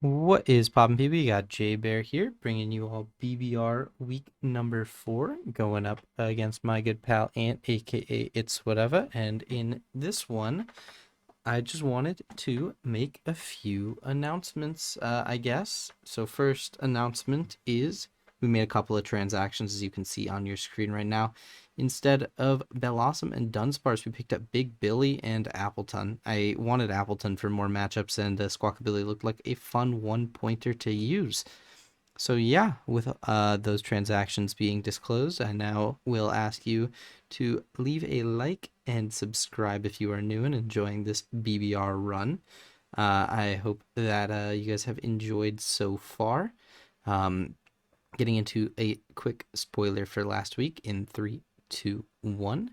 What is poppin' people? You got J Bear here, bringing you all BBR week number 4, going up against my good pal Ant, aka It's Whatever. And in this one, I just wanted to make a few announcements, I guess. So first announcement is we made a couple of transactions, as you can see on your screen right now. Instead of Bellossom and Dunsparce, we picked up Big Billy and Appleton. I wanted Appleton for more matchups, and Squawkabilly looked like a fun one-pointer to use. So yeah, with those transactions being disclosed, I now will ask you to leave a like and subscribe if you are new and enjoying this BBR run. I hope that you guys have enjoyed so far. Um, Getting into a quick spoiler for last week in 3, 2, 1,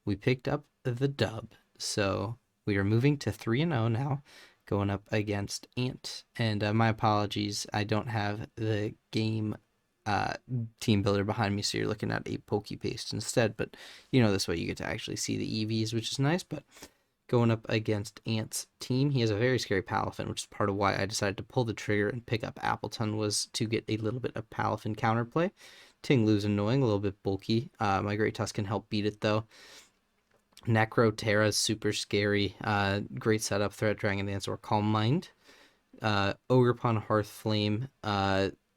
we picked up the dub. So we are moving to 3-0 now, going up against Ant. And my apologies, I don't have the game uh, team builder behind me, so you're looking at a pokey paste instead. But this way you get to actually see the EVs, which is nice. But going up against Ant's team, he has a very scary Palafin, which is part of why I decided to pull the trigger and pick up Appleton, was to get a little bit of Palafin counterplay. Tinglu's annoying, a little bit bulky. My Great Tusk can help beat it, though. Necro Terra is super scary. Great setup, Threat Dragon Dance or Calm Mind. Ogerpon Hearthflame,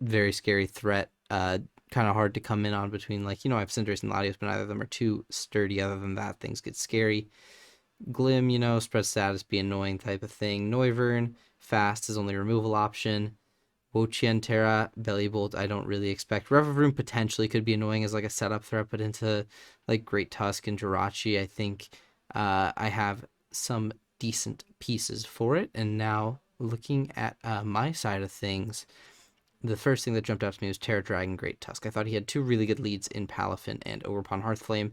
very scary threat. Kind of hard to come in on between, I have Cinderace and Latios, but neither of them are too sturdy. Other than that, things get scary. Glim, spread status, be annoying type of thing. Noivern, fast is only removal option. Wochien Terra, Belly Bolt, I don't really expect. Revavroom potentially could be annoying as a setup threat, but into Great Tusk and Jirachi, I think I have some decent pieces for it. And now looking at my side of things, the first thing that jumped out to me was Terra Dragon Great Tusk. I thought he had two really good leads in Palafin and Ogerpon Hearthflame.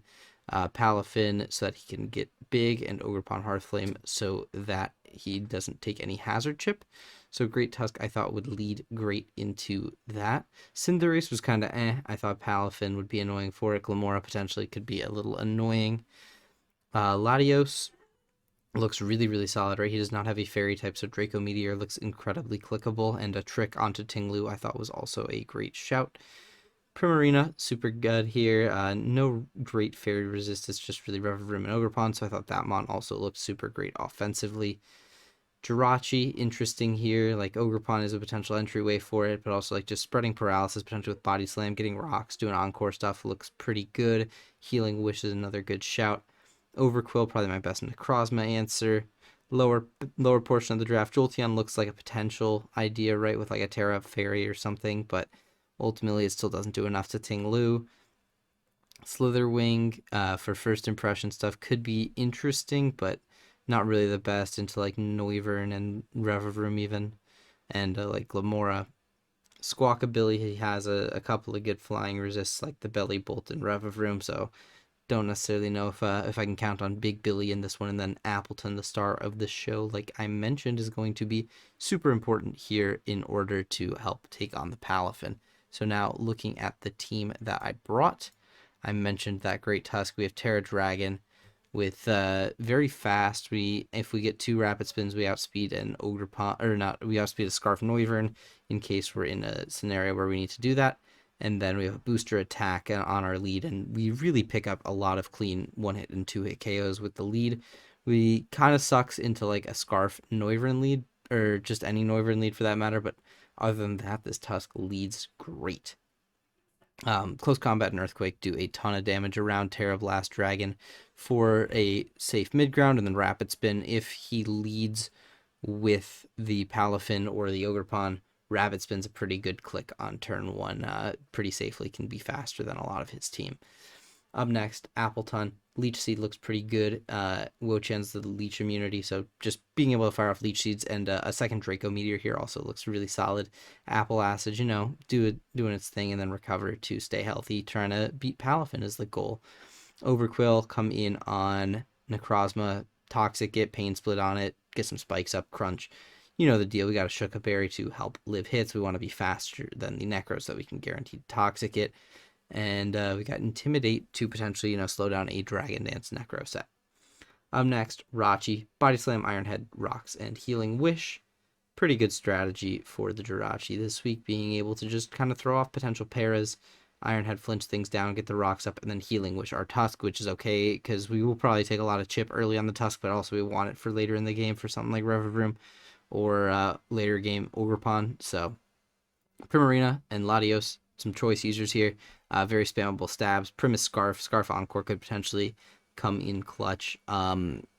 Palafin so that he can get big, and Ogerpon Hearthflame so that he doesn't take any hazard chip. So Great Tusk I thought would lead great into that. Cinderace was kind of I thought Palafin would be annoying for it. Glamora potentially could be a little annoying. Latios looks really, really solid, right? He does not have a fairy type, so Draco Meteor looks incredibly clickable, and a trick onto Tinglu I thought was also a great shout. Primarina, super good here. No great fairy resistance, just really Revavroom and Ogerpon, so I thought that mon also looked super great offensively. Jirachi, interesting here. Ogerpon is a potential entryway for it, but also just spreading paralysis potential with Body Slam, getting rocks, doing encore stuff looks pretty good. Healing Wish is another good shout. Overquill, probably my best Necrozma answer. Lower portion of the draft, Jolteon looks like a potential idea, right, with a Terra Fairy or something, but ultimately it still doesn't do enough to Tinglu. Slitherwing for first impression stuff could be interesting, but not really the best into Noivern and Revavroom even, and Glamora. Squawkabilly, he has a couple of good flying resists like the Belly Bolt and Revavroom, so don't necessarily know if I can count on Big Billy in this one. And then Appleton, the star of the show, like I mentioned, is going to be super important here in order to help take on the Palafin. So now looking at the team that I brought, I mentioned that Great Tusk. We have Terra Dragon with very fast. If we get 2 rapid spins, we outspeed an Ogerpon, or not, we outspeed a Scarf Noivern in case we're in a scenario where we need to do that. And then we have a booster attack on our lead, and we really pick up a lot of clean 1-hit and 2-hit KOs with the lead. We kind of sucks into a Scarf Noivern lead, or just any Noivern lead for that matter, but other than that, this Tusk leads great. Close Combat and Earthquake do a ton of damage around Terra Blast Dragon for a safe mid ground, and then Rapid Spin if he leads with the Palafin or the Ogerpon. Rapid Spin's a pretty good click on turn 1, pretty safely, can be faster than a lot of his team. Up next, Appleton. Leech Seed looks pretty good. Wochen's the Leech immunity, so just being able to fire off Leech Seeds, and a second Draco Meteor here also looks really solid. Apple Acid, doing its thing and then recover to stay healthy. Trying to beat Palafin is the goal. Overquill, come in on Necrozma. Toxic it, Pain Split on it, get some spikes up, crunch. You know the deal. We got a Shuka Berry to help live hits. We want to be faster than the Necro so that we can guarantee Toxic it. And we got Intimidate to potentially, slow down a Dragon Dance Necro set. Up next, Rachi, Body Slam, Iron Head, Rocks, and Healing Wish. pretty good strategy for the Jirachi this week, being able to just kind of throw off potential paras, Ironhead flinch things down, get the rocks up, and then healing, which our Tusk, which is okay, because we will probably take a lot of chip early on the Tusk, but also we want it for later in the game for something like Revavroom or later game Ogrepon. So Primarina and Latios, some choice users here. Very spammable stabs. Primus Scarf Encore could potentially come in clutch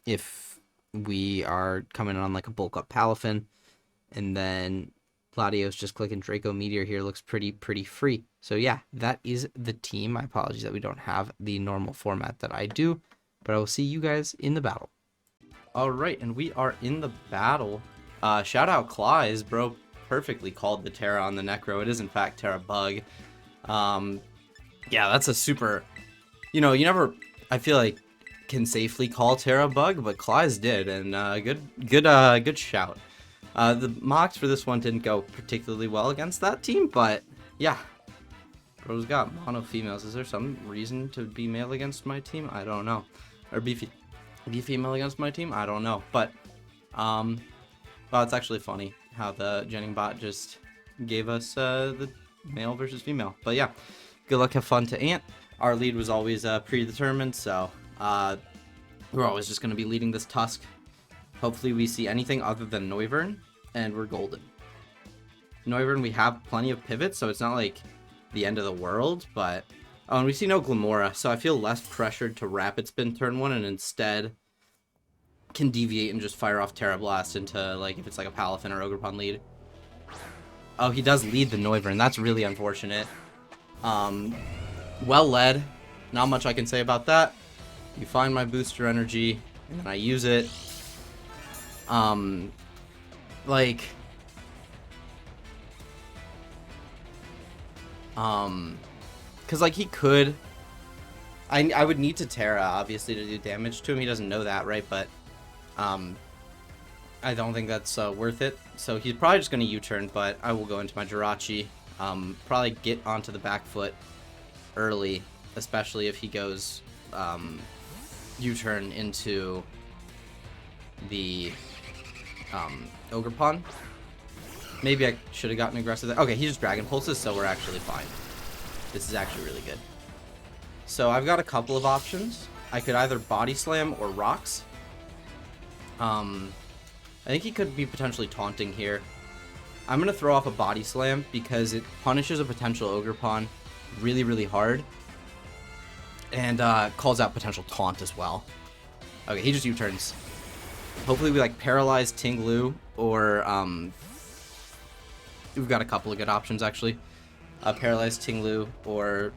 if we are coming on like a bulk up Palafin. And then Latios just clicking Draco Meteor here looks pretty free. So yeah, that is the team. My apologies that we don't have the normal format that I do, but I will see you guys in the battle. All right, and we are in the battle. Shout out Claws, bro. Perfectly called the Terra on the Necro. It is in fact Terra Bug. Yeah, that's a super, you never, I feel like, can safely call Terra Bug, but Claws did, and good shout. The mocks for this one didn't go particularly well against that team, but yeah, bro's got mono females. Is there some reason to be male against my team? I don't know. Or be female against my team? I don't know. But well, it's actually funny how the Jennings bot just gave us the male versus female. But yeah, good luck, have fun to Ant. Our lead was always predetermined, so we're always just going to be leading this Tusk. Hopefully we see anything other than Noivern, and we're golden. Noivern, we have plenty of pivots, so it's not like the end of the world, but... Oh, and we see no Glamora, so I feel less pressured to Rapid Spin turn 1, and instead can deviate and just fire off Terra Blast into, like, if it's like a Palafin or Ogrepon lead. Oh, he does lead the Noivern. That's really unfortunate. Well led. Not much I can say about that. You find my booster energy, and then I use it. Cause like he could, I would need to Terra obviously to do damage to him. He doesn't know that, right? But, I don't think that's worth it. So he's probably just gonna U-turn, but I will go into my Jirachi. Probably get onto the back foot early, especially if he goes, U-turn into the Ogrepon. Maybe I should have gotten aggressive there. Okay, he just Dragon Pulses, so we're actually fine. This is actually really good. So I've got a couple of options. I could either Body Slam or Rocks. I think he could be potentially taunting here. I'm going to throw off a Body Slam because it punishes a potential Ogrepon really hard. And calls out potential taunt as well. Okay, he just U-turns. Hopefully we like paralyze Tinglu, or we've got a couple of good options actually. Paralyze Tinglu, or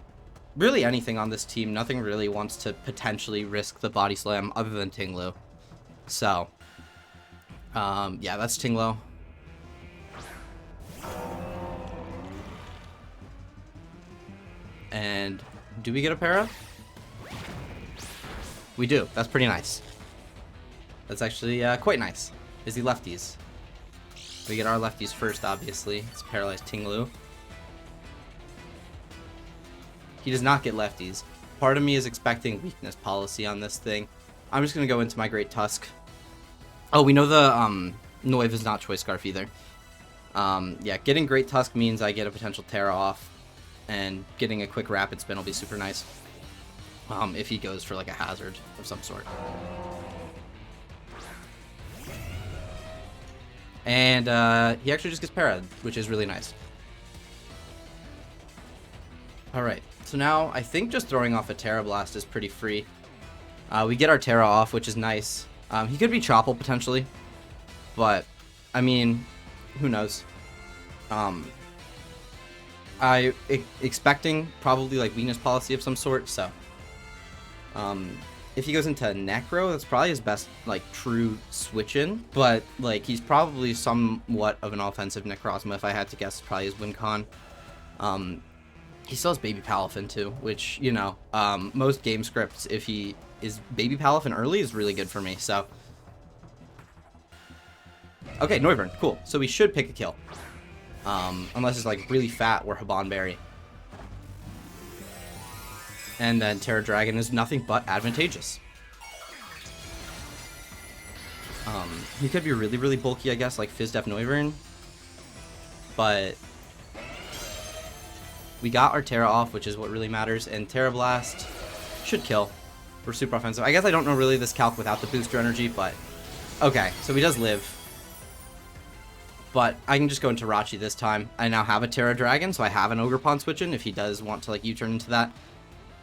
really anything on this team. Nothing really wants to potentially risk the Body Slam other than Tinglu. So yeah, that's Tinglu. And do we get a para? We do. That's pretty nice. That's actually quite nice. Is he lefties? We get our lefties first, obviously. It's paralyzed Tinglu. He does not get lefties. Part of me is expecting weakness policy on this thing. I'm just going to go into my Great Tusk. Oh, we know the Noiv is not Choice Scarf either. Yeah, getting Great Tusk means I get a potential Terra off. And getting a quick Rapid Spin will be super nice. If he goes for like a hazard of some sort. And he actually just gets parried, which is really nice. Alright, so now I think just throwing off a Terra Blast is pretty free. We get our Terra off, which is nice. He could be Choppel potentially, but I mean, who knows? I expecting probably like weakness policy of some sort, so if he goes into Necro, that's probably his best like true switch in, but like he's probably somewhat of an offensive Necrozma if I had to guess. Probably his win con. He still has Baby Palafin too, which, you know, most game scripts, if he is Baby Palafin early, is really good for me, so. Okay, Noivern, cool. So we should pick a kill. Unless it's like really fat or Habanberry. And then Terra Dragon is nothing but advantageous. He could be really, really bulky, I guess, like Fizz Def Noivern. But we got our Terra off, which is what really matters, and Terra Blast should kill. We're super offensive. I guess I don't know really this calc without the booster energy, but okay, so he does live. But I can just go into Rachi this time. I now have a Terra Dragon, so I have an Ogerpon switch-in if he does want to like U-turn into that.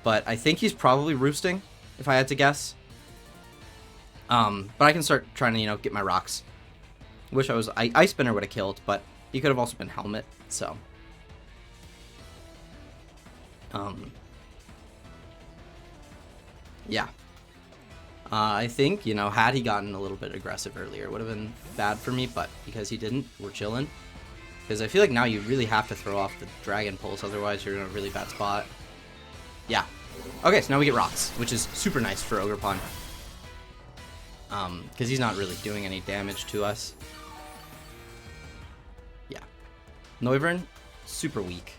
But I think he's probably roosting, if I had to guess. But I can start trying to, you know, get my rocks. Wish I was Ice Spinner would have killed, but he could have also been Helmet, so. Yeah. I think, you know, had he gotten a little bit aggressive earlier, it would have been bad for me, but because he didn't, we're chilling. Because I feel like now you really have to throw off the Dragon Pulse, otherwise you're in a really bad spot. Yeah. Okay, so now we get rocks, which is super nice for Ogerpon. Because he's not really doing any damage to us. Yeah. Noivern, super weak.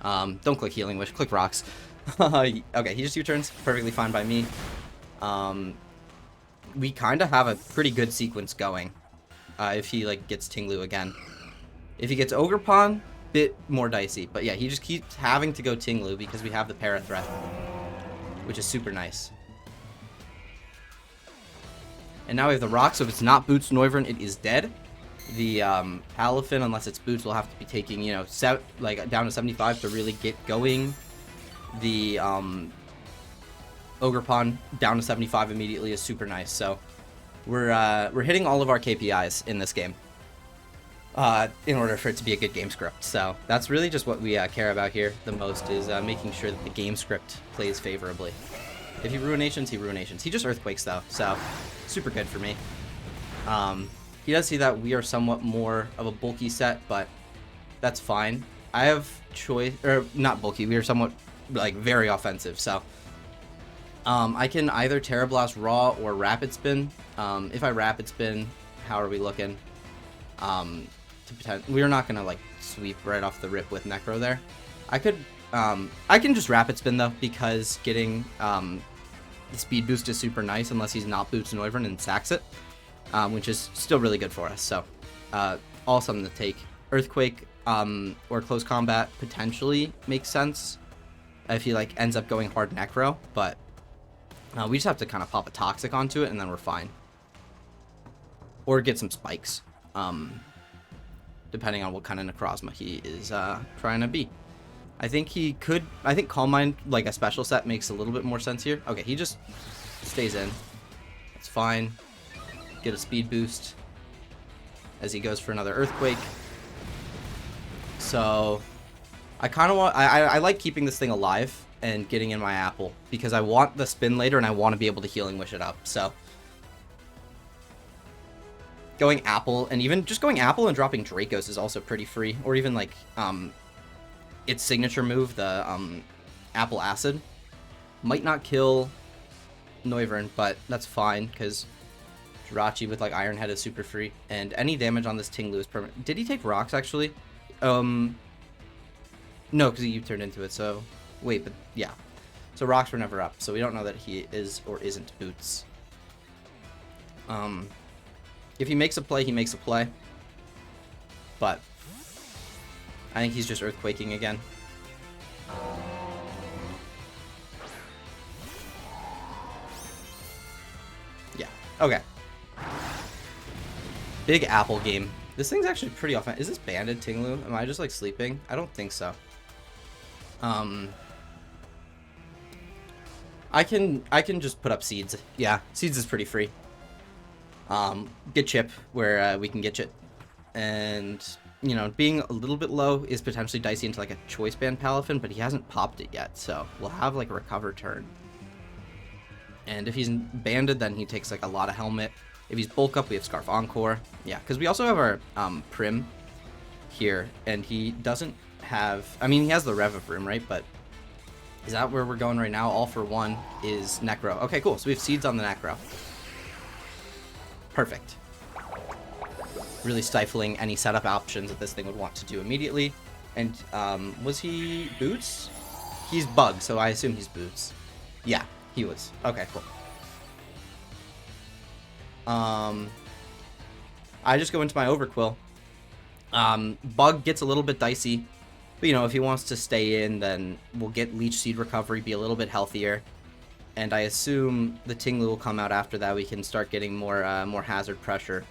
Don't click Healing Wish, click rocks. Okay, he just U-turns, perfectly fine by me. We kind of have a pretty good sequence going. If he like gets Tinglu again. If he gets Ogerpon, bit more dicey. But yeah, he just keeps having to go Tinglu because we have the Para threat, which is super nice. And now we have the rock, so if it's not Boots Noivern, it is dead. The Palafin, unless it's Boots, will have to be taking, you know, like down to 75 to really get going. The Ogerpon down to 75 immediately is super nice. So we're hitting all of our KPIs in this game in order for it to be a good game script. So that's really just what we care about here the most, is making sure that the game script plays favorably. If he Ruinations, he Ruinations. He just Earthquakes though, so super good for me. He does see that we are somewhat more of a bulky set, but that's fine. I have choice, or not bulky, we are somewhat like very offensive, so I can either Terra Blast Raw or Rapid Spin. If I Rapid Spin, how are we looking? We're not gonna like sweep right off the rip with Necro there. I can just Rapid Spin though, because getting the speed boost is super nice unless he's not Boots Noivern and sacks it, which is still really good for us. So all something to take. Earthquake or Close Combat potentially makes sense if he like ends up going hard Necro, but we just have to kind of pop a Toxic onto it and then we're fine. Or get some spikes, depending on what kind of Necrozma he is trying to be. I think he could, I think Calm Mind, like a special set, makes a little bit more sense here. Okay, he just stays in. That's fine. Get a speed boost as he goes for another Earthquake. So I kind of want, I like keeping this thing alive and getting in my Apple, because I want the spin later and I want to be able to Healing Wish it up. So going Apple, and even just going Apple and dropping Dracos is also pretty free. Or even like its signature move, the Apple Acid, might not kill Noivern, but that's fine because Jirachi with like Iron Head is super free, and any damage on this Tinglu is permanent. Did he take rocks actually? No, because he turned into it. So wait, but yeah. So rocks were never up, so we don't know that he is or isn't Boots. If he makes a play, he makes a play. But I think he's just Earthquaking again. Yeah. Okay. Big Apple game. This thing's actually pretty offensive. Is this banded Tinglu? Am I just like sleeping? I don't think so. I can just put up Seeds. Yeah, Seeds is pretty free. Get Chip where we can get Chip. And, you know, being a little bit low is potentially dicey into like a Choice Band Palafin, but he hasn't popped it yet, so we'll have like a Recover turn. And if he's banded, then he takes like a lot of Helmet. If he's bulk up, we have Scarf Encore. Yeah, because we also have our Prim here, and he doesn't have, I mean, he has the Revavroom, right? But is that where we're going right now? All for one is Necro. Okay, cool. So we have Seeds on the Necro. Perfect. Really stifling any setup options that this thing would want to do immediately. And was he Boots? He's Bug, so I assume he's Boots. Yeah, he was. Okay, cool. I just go into my Overquill. Bug gets a little bit dicey, but, you know, if he wants to stay in, then we'll get Leech Seed recovery, be a little bit healthier. And I assume the Tinglu will come out after that. We can start getting more hazard pressure.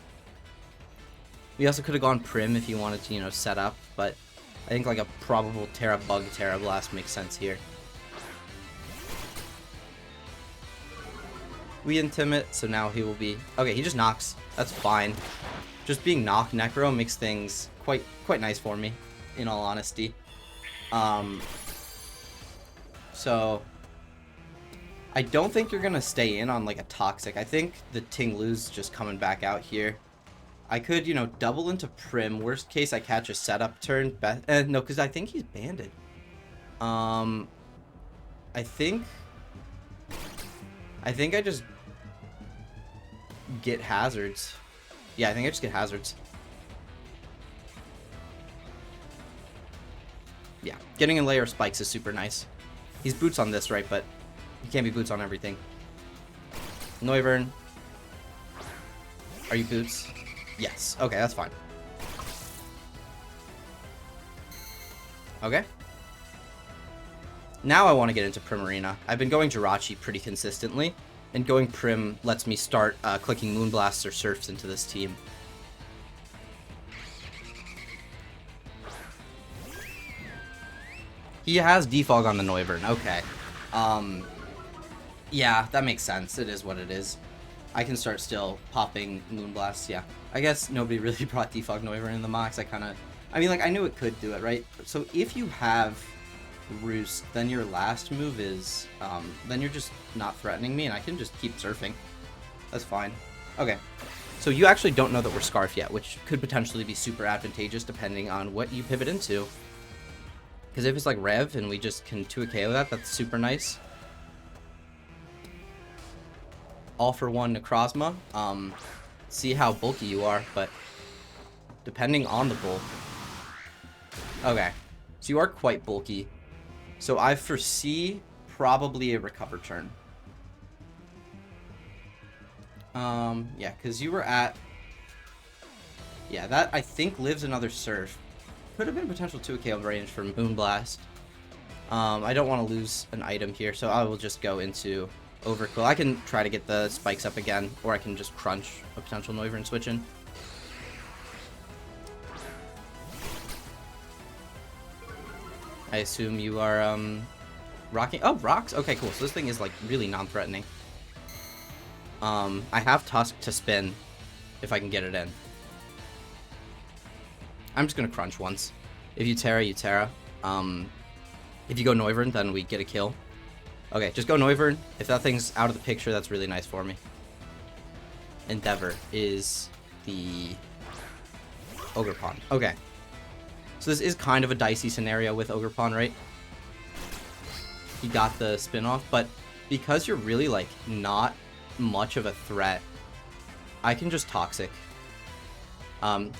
We also could have gone Prim if you wanted to, you know, set up, but I think like a probable Terra Bug Terra Blast makes sense here. We intimate, so now he will be... Okay, he just knocks. That's fine. Just being knock Necro makes things quite nice for me, in all honesty. So I don't think you're gonna stay in on like a Toxic. I think the Tinglu's just coming back out here. I could, you know, double into Prim. Worst case, I catch a setup turn. No, because I think he's banded. I think I just get hazards. Yeah, I think I just get hazards. Yeah, getting a layer of spikes is super nice. He's boots on this, right? But he can't be boots on everything. Noivern. Are you boots? Yes. Okay, that's fine. Okay. Now I want to get into Primarina. I've been going Jirachi pretty consistently, and going Prim lets me start clicking Moonblasts or Surfs into this team. He has Defog on the Noivern. Okay. Yeah, that makes sense. It is what it is. I can start still popping Moonblasts, yeah. I guess nobody really brought Defog Noivern in the Mox. I mean, like, I knew it could do it, right? So if you have Roost, then your last move is, then you're just not threatening me, and I can just keep surfing. That's fine. Okay. So you actually don't know that we're Scarf yet, which could potentially be super advantageous depending on what you pivot into. Because if it's like Rev and we just can 2 a KO that, that's super nice. All for one Necrozma. See how bulky you are, but depending on the bulk. Okay, so you are quite bulky. So I foresee probably a recover turn. Yeah, because you were at... Yeah, that I think lives another Surf. Could have been potential 2 KO range for Moonblast. I don't want to lose an item here, so I will just go into Overkill. I can try to get the spikes up again, or I can just crunch a potential Noivern switch in. I assume you are rocking. Oh, rocks. Okay, cool. So this thing is like really non-threatening. I have Tusk to spin if I can get it in. I'm just gonna crunch once. If you Terra, you Terra. If you go Noivern, then we get a kill. Okay, just go Noivern. If that thing's out of the picture, that's really nice for me. Endeavor is the Ogre Pawn. Okay. So this is kind of a dicey scenario with Ogre Pawn, right? He got the spin-off, but because you're really, like, not much of a threat, I can just Toxic.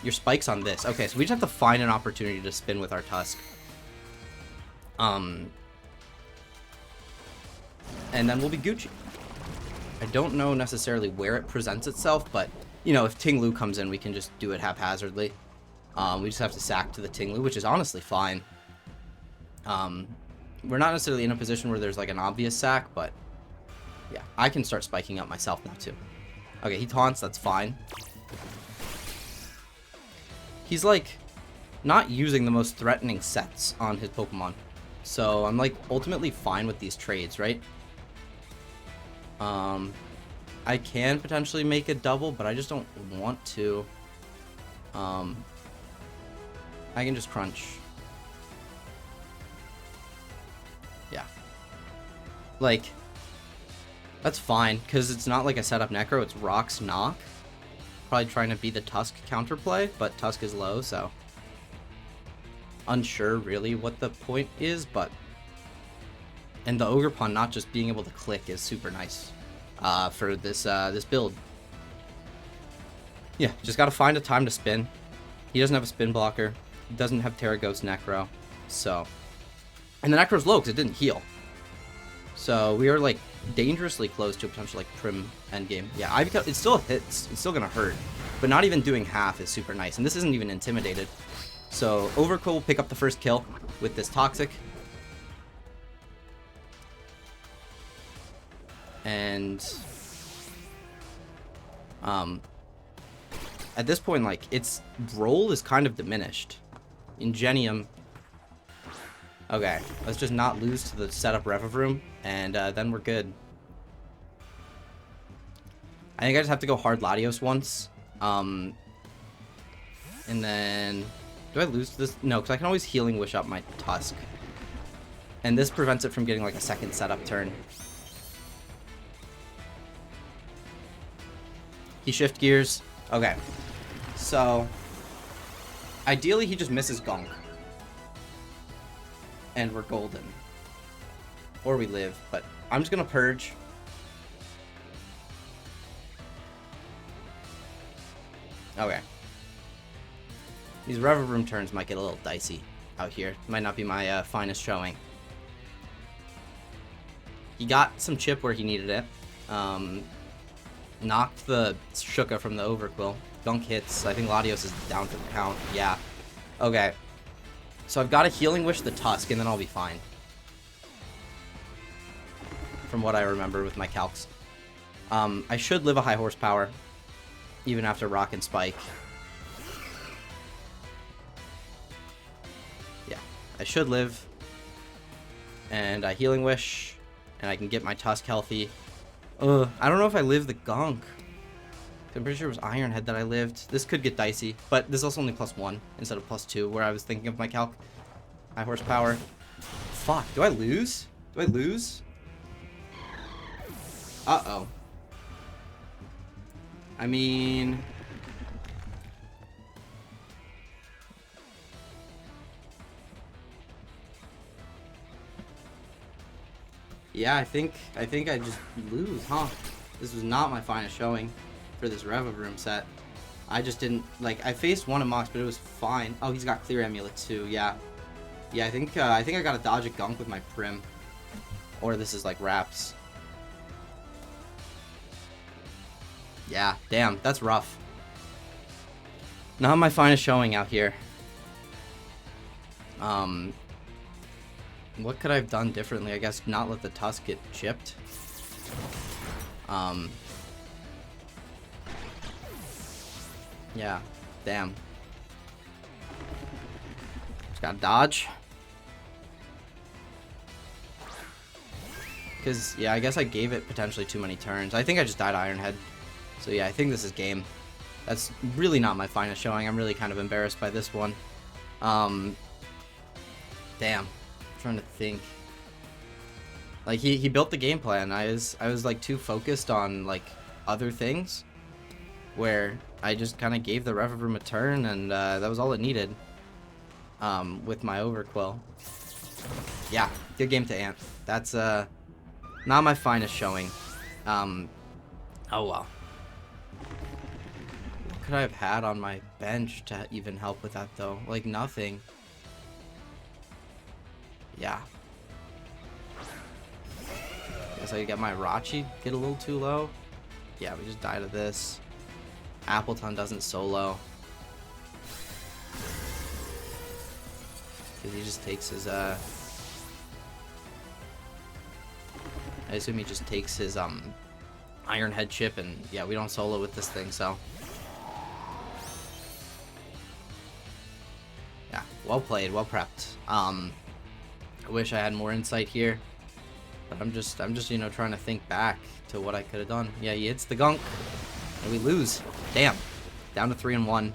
Your spike's on this. Okay, so we just have to find an opportunity to spin with our Tusk. And then we'll be Gucci. I don't know necessarily where it presents itself, but, you know, if Tinglu comes in, we can just do it haphazardly. We just have to sack to the Tinglu, which is honestly fine. We're not necessarily in a position where there's, like, an obvious sack, but, yeah, I can start spiking up myself now, too. Okay, he taunts, that's fine. He's, like, not using the most threatening sets on his Pokemon. So I'm, like, ultimately fine with these trades, right? I can potentially make a double, but I just don't want to. I can just crunch. Yeah. Like, that's fine, because it's not like a setup Necro, it's Rocks Knock. Probably trying to be the Tusk counterplay, but Tusk is low, so unsure really what the point is, but and the Ogre Pawn not just being able to click is super nice for this this build. Yeah, just gotta find a time to spin. He doesn't have a spin blocker. He doesn't have Terra Ghost Necro, so, and the Necro's low because it didn't heal. So we are like dangerously close to a potential like prim endgame. Yeah, it still hits. It's still gonna hurt, but not even doing half is super nice. And this isn't even intimidated. So Overkill will pick up the first kill with this Toxic. And at this point, like, its role is kind of diminished. Ingenium. Okay, let's just not lose to the setup Revavroom, and then we're good. I think I just have to go hard Latios once. And then... Do I lose this? No, because I can always Healing Wish up my Tusk. And this prevents it from getting, like, a second setup turn. He shift gears. Okay. So, ideally he just misses Gunk. And we're golden. Or we live, but I'm just gonna Purge. Okay. These Revavroom turns might get a little dicey out here. Might not be my finest showing. He got some chip where he needed it. Knocked the Shuka from the Overquill. Gunk hits. I think Latios is down for the count. Yeah. Okay. So I've got to Healing Wish the Tusk, and then I'll be fine. From what I remember with my calcs. I should live a high horsepower. Even after Rock and Spike. Yeah. I should live. And I Healing Wish. And I can get my Tusk healthy. I don't know if I live the Gunk. I'm pretty sure it was Iron Head that I lived. This could get dicey, but this is also only +1 instead of +2, where I was thinking of my calc. High horsepower. Fuck, do I lose? Do I lose? Uh-oh. I mean... Yeah, I think I just lose, huh? This was not my finest showing for this Revavroom set. I just didn't, like, I faced one of Mox, but it was fine. Oh, he's got Clear Amulet too, yeah. Yeah, I think I gotta dodge a Gunk with my Prim. Or this is like Wraps. Yeah, damn, that's rough. Not my finest showing out here. What could I have done differently? I guess not let the Tusk get chipped. Yeah, damn. Just gotta dodge. Because, yeah, I guess I gave it potentially too many turns. I think I just died Iron Head. So, yeah, I think this is game. That's really not my finest showing. I'm really kind of embarrassed by this one. Damn. Trying to think. Like he built the game plan. I was like too focused on like other things, where I just kind of gave the Revavroom a turn, and that was all it needed. With my Overquill. Yeah, good game to Ant. That's not my finest showing. Oh well. What could I have had on my bench to even help with that though? Like nothing. Yeah. Guess I get my Rachi get a little too low. Yeah, we just died of this. Appleton doesn't solo. Because he just takes his I assume he just takes his Iron Head chip, and yeah, we don't solo with this thing, so. Yeah, well played, well prepped. I wish I had more insight here, but I'm just you know, trying to think back to what I could have done. Yeah, he hits the Gunk, and we lose. Damn, down to 3-1.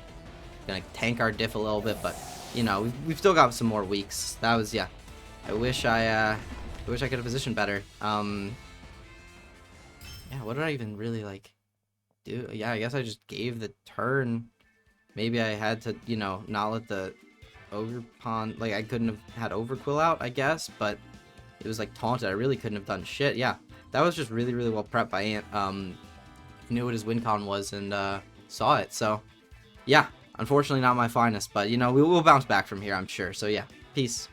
Gonna tank our diff a little bit, but you know, we've still got some more weeks. That was, yeah. I wish I could have positioned better. Yeah, what did I even really like do? Yeah, I guess I just gave the turn. Maybe I had to, you know, not let the Ogre Pawn, like I couldn't have had Overquill out, I guess, but it was like taunted. I really couldn't have done shit. Yeah, that was just really, really well prepped by Ant. He knew what his win con was and saw it. So yeah, unfortunately not my finest, but you know, we'll bounce back from here, I'm sure. So yeah, peace.